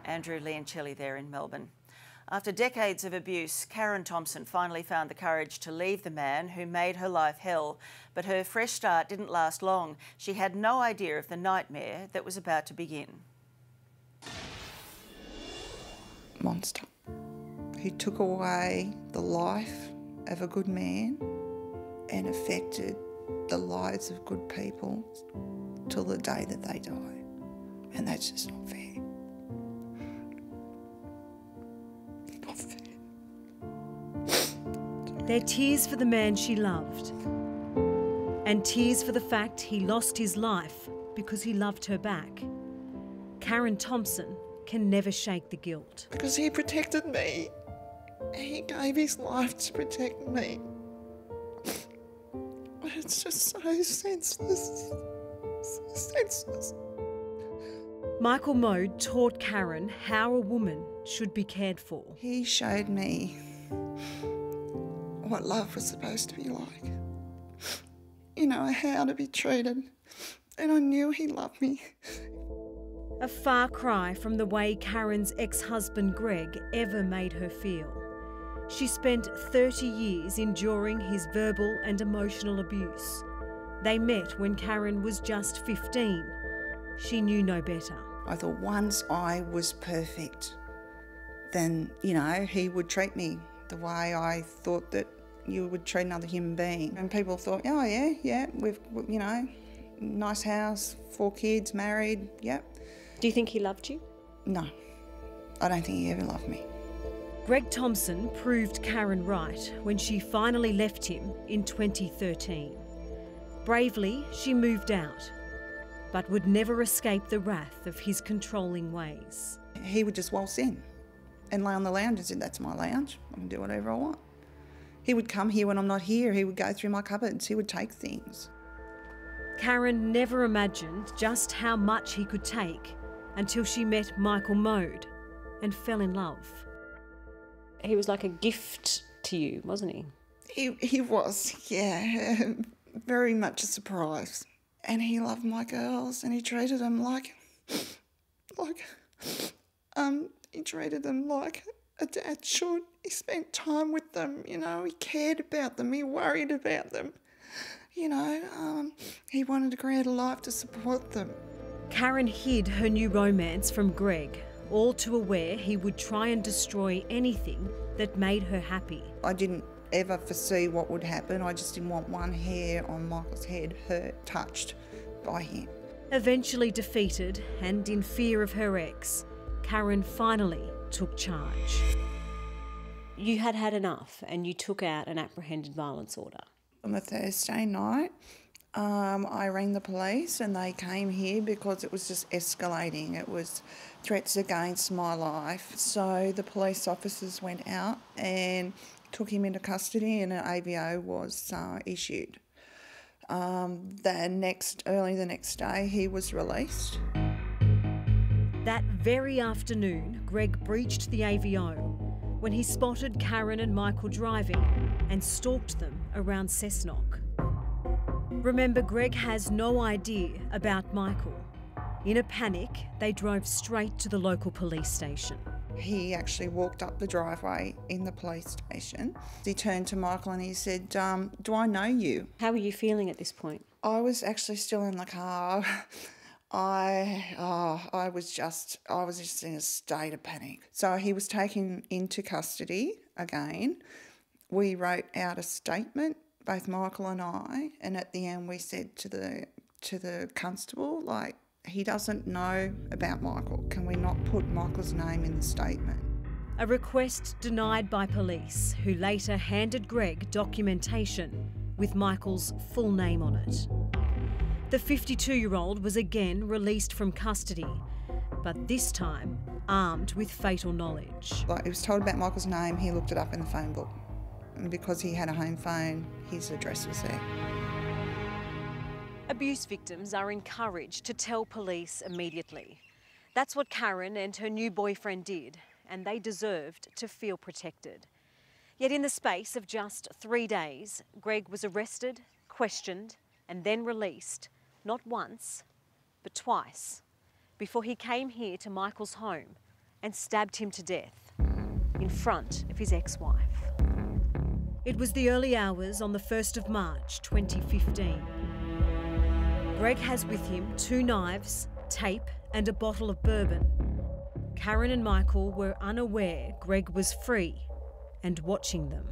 Andrew Leoncelli there in Melbourne. After decades of abuse, Karen Thompson finally found the courage to leave the man who made her life hell. But her fresh start didn't last long. She had no idea of the nightmare that was about to begin. Monster. He took away the life of a good man and affected the lives of good people till the day that they die. And that's just not fair. Not fair. They're tears for the man she loved, and tears for the fact he lost his life because he loved her back. Karen Thompson can never shake the guilt. Because he protected me. He gave his life to protect me. But it's just so senseless. So senseless. Michael Mode taught Karen how a woman should be cared for. He showed me what love was supposed to be like. You know, how to be treated. And I knew he loved me. A far cry from the way Karen's ex-husband Greg ever made her feel. She spent 30 years enduring his verbal and emotional abuse. They met when Karen was just 15. She knew no better. I thought once I was perfect, then, you know, he would treat me the way I thought that you would treat another human being. And people thought, oh yeah, we've, you know, nice house, 4 kids, married, yep. Do you think he loved you? No, I don't think he ever loved me. Greg Thompson proved Karen right when she finally left him in 2013. Bravely, she moved out, but would never escape the wrath of his controlling ways. He would just waltz in and lay on the lounge and said, that's my lounge, I can do whatever I want. He would come here when I'm not here, he would go through my cupboards, he would take things. Karen never imagined just how much he could take until she met Michael Mode and fell in love. He was like a gift to you, wasn't he? He was, yeah, very much a surprise. And he loved my girls and he treated them like he treated them like a dad should. He spent time with them, you know, he cared about them, he worried about them. You know, he wanted to create a life to support them. Karen hid her new romance from Greg, all too aware he would try and destroy anything that made her happy. I didn't ever foresee what would happen. I just didn't want one hair on Michael's head touched by him. Eventually defeated and in fear of her ex, Karen finally took charge. You had had enough and you took out an apprehended violence order. On a Thursday night, I rang the police and they came here because it was just escalating. It was threats against my life. So the police officers went out and took him into custody and an AVO was issued. Early the next day, he was released. That very afternoon, Greg breached the AVO when he spotted Karen and Michael driving and stalked them around Cessnock. Remember, Greg has no idea about Michael. In a panic, they drove straight to the local police station. He actually walked up the driveway in the police station. He turned to Michael and he said, do I know you? How were you feeling at this point? I was actually still in the car. I was just in a state of panic. So he was taken into custody again. We wrote out a statement, both Michael and I, and at the end we said to the constable, like, he doesn't know about Michael. Can we not put Michael's name in the statement? A request denied by police, who later handed Greg documentation with Michael's full name on it. The 52-year-old was again released from custody, but this time armed with fatal knowledge. Like, he was told about Michael's name, he looked it up in the phone book. And because he had a home phone, his address was there. Abuse victims are encouraged to tell police immediately. That's what Karen and her new boyfriend did, and they deserved to feel protected. Yet in the space of just 3 days, Greg was arrested, questioned, and then released, not once, but twice, before he came here to Michael's home and stabbed him to death in front of his ex-wife. It was the early hours on the 1st of March 2015. Greg has with him 2 knives, tape and a bottle of bourbon. Karen and Michael were unaware Greg was free and watching them.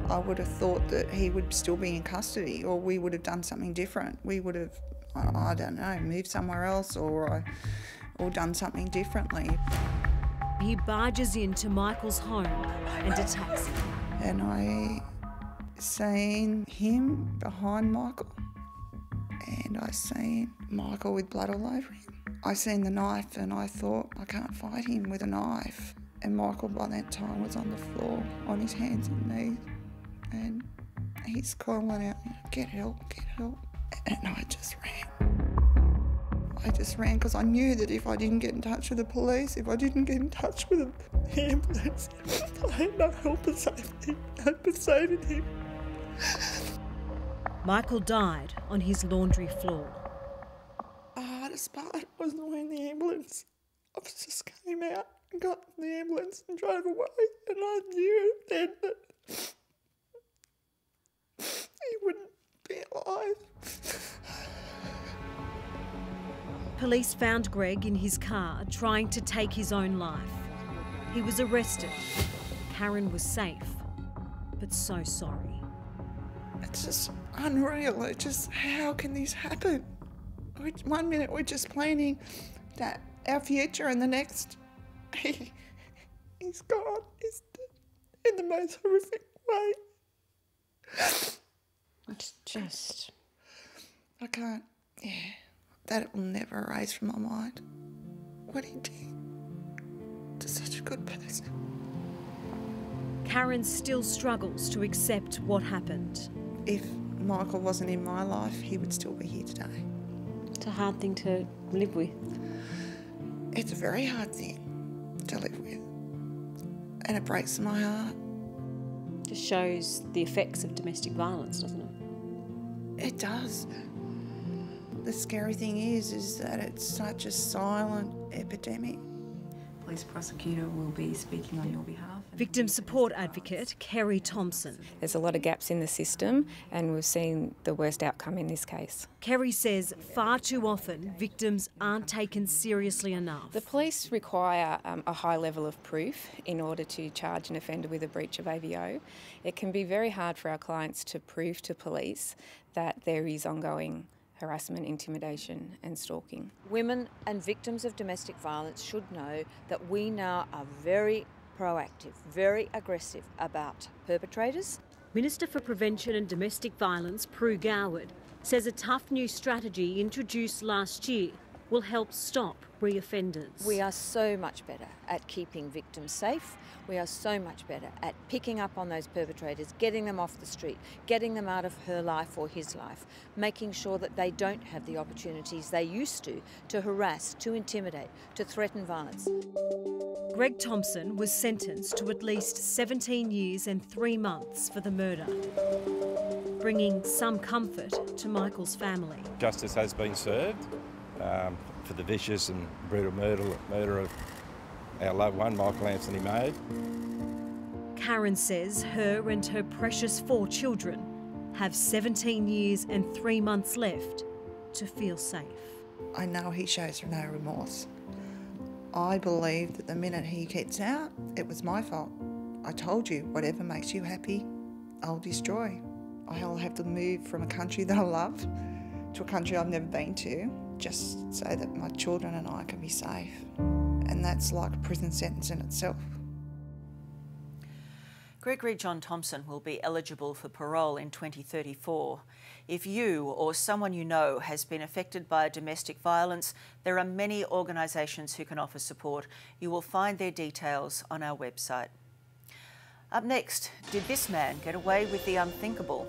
I would have thought that he would still be in custody, or we would have done something different. We would have, I don't know, moved somewhere else or done something differently. He barges into Michael's home and attacks him. And I seen him behind Michael, and I seen Michael with blood all over him. I seen the knife and I thought, I can't fight him with a knife. And Michael by that time was on the floor on his hands and knees, and he's calling out, get help, get help. And I just ran. I just ran because I knew that if I didn't get in touch with the police, if I didn't get in touch with the ambulance, I had no hope of saving him. Michael died on his laundry floor. The hardest part was when the ambulance officers came out and got in the ambulance and drove away, and I knew then that he wouldn't be alive. Police found Greg in his car trying to take his own life. He was arrested. Karen was safe, but so sorry. It's just unreal. It's just, how can this happen? One minute we're just planning that our future, and the next he's gone. He's dead in the most horrific way. It's just... I can't, that will never erase from my mind what he did to such a good person. Karen still struggles to accept what happened. If Michael wasn't in my life, he would still be here today. It's a hard thing to live with. It's a very hard thing to live with, and it breaks my heart. Just shows the effects of domestic violence, doesn't it? It does. The scary thing is that it's such a silent epidemic. Police prosecutor will be speaking on your behalf. Victim support advocate Kerry Thompson. There's a lot of gaps in the system, and we've seen the worst outcome in this case. Kerry says far too often victims aren't taken seriously enough. The police require a high level of proof in order to charge an offender with a breach of AVO. It can be very hard for our clients to prove to police that there is ongoing harassment, intimidation and stalking. Women and victims of domestic violence should know that we now are very proactive, very aggressive about perpetrators. Minister for Prevention and Domestic Violence, Prue Goward, says a tough new strategy introduced last year will help stop reoffenders. We are so much better at keeping victims safe. We are so much better at picking up on those perpetrators, getting them off the street, getting them out of her life or his life, making sure that they don't have the opportunities they used to harass, to intimidate, to threaten violence. Greg Thompson was sentenced to at least 17 years and 3 months for the murder, bringing some comfort to Michael's family. Justice has been served for the vicious and brutal murder of our loved one, Michael Anthony May. Karen says her and her precious 4 children have 17 years and 3 months left to feel safe. I know he shows no remorse. I believe that the minute he gets out, it was my fault. I told you, whatever makes you happy, I'll destroy. I'll have to move from a country that I love to a country I've never been to, just so that my children and I can be safe. And that's like a prison sentence in itself. Gregory John Thompson will be eligible for parole in 2034. If you or someone you know has been affected by domestic violence, there are many organisations who can offer support. You will find their details on our website. Up next, did this man get away with the unthinkable?